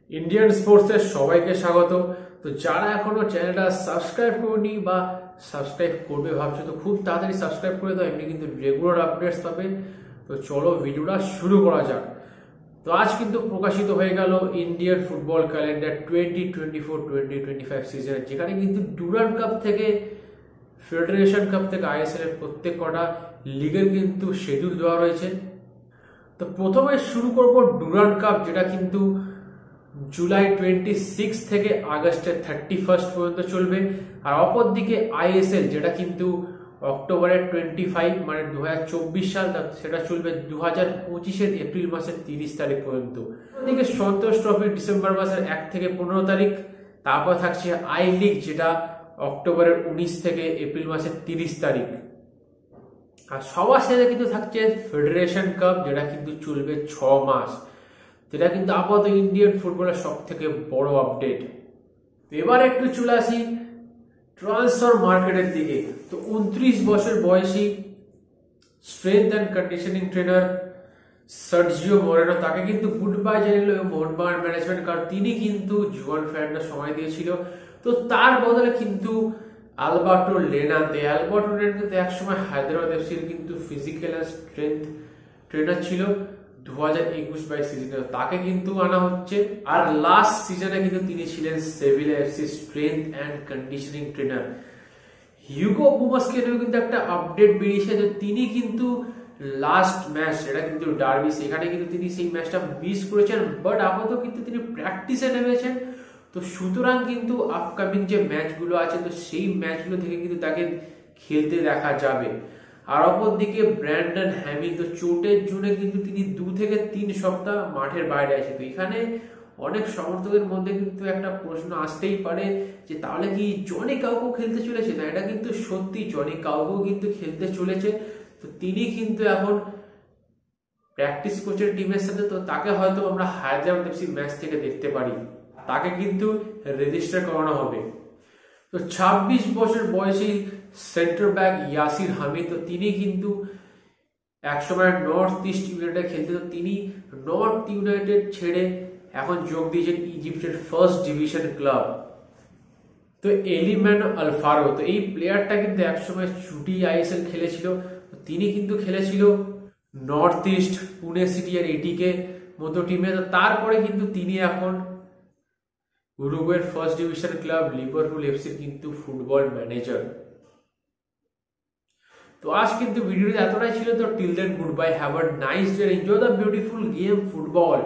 Indian স্পোর্টসের সবাইকে স্বাগত। তো যারা এখনো চ্যানেলটা সাবস্ক্রাইব করনি বা সাবস্ক্রাইব করবে ভাবছো, তো খুব তাড়াতাড়ি সাবস্ক্রাইব করে দাও, এমনি কিন্তু রেগুলার আপডেটস পাবে। তো চলো ভিডিওটা শুরু করা যাক। তো আজ কিন্তু প্রকাশিত হয়ে গেল ইন্ডিয়ান ফুটবল ক্যালেন্ডার 2024-2025 সিজনের, যেখানে কিন্তু ডুরান্ড কাপ থেকে ফেডারেশন কাপ থেকে আইএসএল এর প্রত্যেক কটা লিগের কিন্তু শিডিউল দেওয়া রয়েছে। তো প্রথমে শুরু করব ডুরান্ড কাপ, যেটা কিন্তু জুলাই 26 থেকে আগস্টের 31 পর্যন্ত চলবে। আর অপরদিকে আইএসএল, যেটা কিন্তু অক্টোবরের 25 মানে 2024 সাল, সেটা চলবে 2025 এপ্রিল মাসের 30 তারিখ পর্যন্ত। অন্যদিকে সন্তোষ ট্রফি ডিসেম্বর মাসের 1 থেকে 15 তারিখ। তারপর থাকছে আই লিগ, যেটা অক্টোবরের 19 থেকে এপ্রিল মাসের 30 তারিখ। আর সবার শেষে কিন্তু থাকছে ফেডারেশন কাপ, যেটা কিন্তু চলবে 6 মাস। যেটা কিন্তু আপাতত ইন্ডিয়ান ফুটবলের সব থেকে বড় আপডেট। এবার একটু চলে আসি ট্রান্সফার মার্কেটের দিকে। তো 29 বছর বয়সী strength and conditioning trainer Sergio Moreno, তাকে কিন্তু গুড বাই জানিয়ে মোহনবাগান ম্যানেজমেন্ট, কারণ তিনি কিন্তু জুয়ান ফেরান্ডো সময় দিয়েছিল। তো তার বদলে কিন্তু আলবার্টো লেনান্তে কিন্তু একসময় হায়দ্রাবাদ এফসির কিন্তু ফিজিক্যাল অ্যান্ড স্ট্রেংথ ট্রেনার ছিল 2021-22 সিজনে, তাকে কিন্তু আনা হচ্ছে। আর লাস্ট সিজনে কিন্তু তিনি ছিলেন Sevilla FC strength and conditioning trainer. Hugo বুমাসকে নিয়ে কিন্তু একটা আপডেট বেরিয়েছে যে তিনি কিন্তু লাস্ট ম্যাচ, সেটা কিন্তু ডার্বি, সেখানে কিন্তু তিনি সেই ম্যাচটা মিস করেছেন, বাট আপাতত কিন্তু তিনি প্র্যাকটিসে নেমেছেন। তো সুতরাং কিন্তু আপকামিং যে ম্যাচগুলো আছে, তো সেই ম্যাচগুলো থেকে কিন্তু তাকে খেলতে দেখা যাবে। আর অপরদিকে ব্র্যান্ডন হ্যামিল, তো চোটের জন্য কিন্তু তিনি 2 থেকে 3 সপ্তাহ মাঠের বাইরে আছে। তো এখানে অনেক সমর্থকের মধ্যে কিন্তু একটা প্রশ্ন আসতেই পারে যে তাহলে কি জনি কাউকো খেলতে চলেছে? না, এটা কিন্তু সত্যি, জনি কাউকো কিন্তু খেলতে চলেছে। তো তিনি কিন্তু এখন প্র্যাকটিস কোচের টিমের সাথে, তো তাকে হয়তো আমরা হায়দ্রাবাদ এফসি ম্যাচ থেকে দেখতে পারি, তাকে কিন্তু রেজিস্টার করানো হবে। তো 26 বছর বয়সী সেন্টার ব্যাক ইয়াসির হামিদ, তো তিনি কিন্তু একসময় নর্থ ইস্ট ইউনাইটেড খেলতে, তো তিনি নর্থ ইউনাইটেড ছেড়ে এখন যোগ দিয়েছেন ইজিপ্টের ফার্স্ট ডিভিশন ক্লাব। তো এলিম্যানো আলফারো, তো এই প্লেয়ারটা কিন্তু একসময় ছুটি আইএসএল খেলেছিল। তিনি কিন্তু খেলেছিল নর্থ ইস্ট, পুনে সিটি আর এটিকে মতো টিমে। তো তারপরে কিন্তু তিনি এখন উরুগুয়ের ফার্স্ট ডিভিশন ক্লাব লিভারপুল এফসির কিন্তু ফুটবল ম্যানেজার। তো আজ কিন্তু ভিডিওতে এতটাই ছিল। তো till then, goodbye, have a nice day, enjoy the beautiful game football.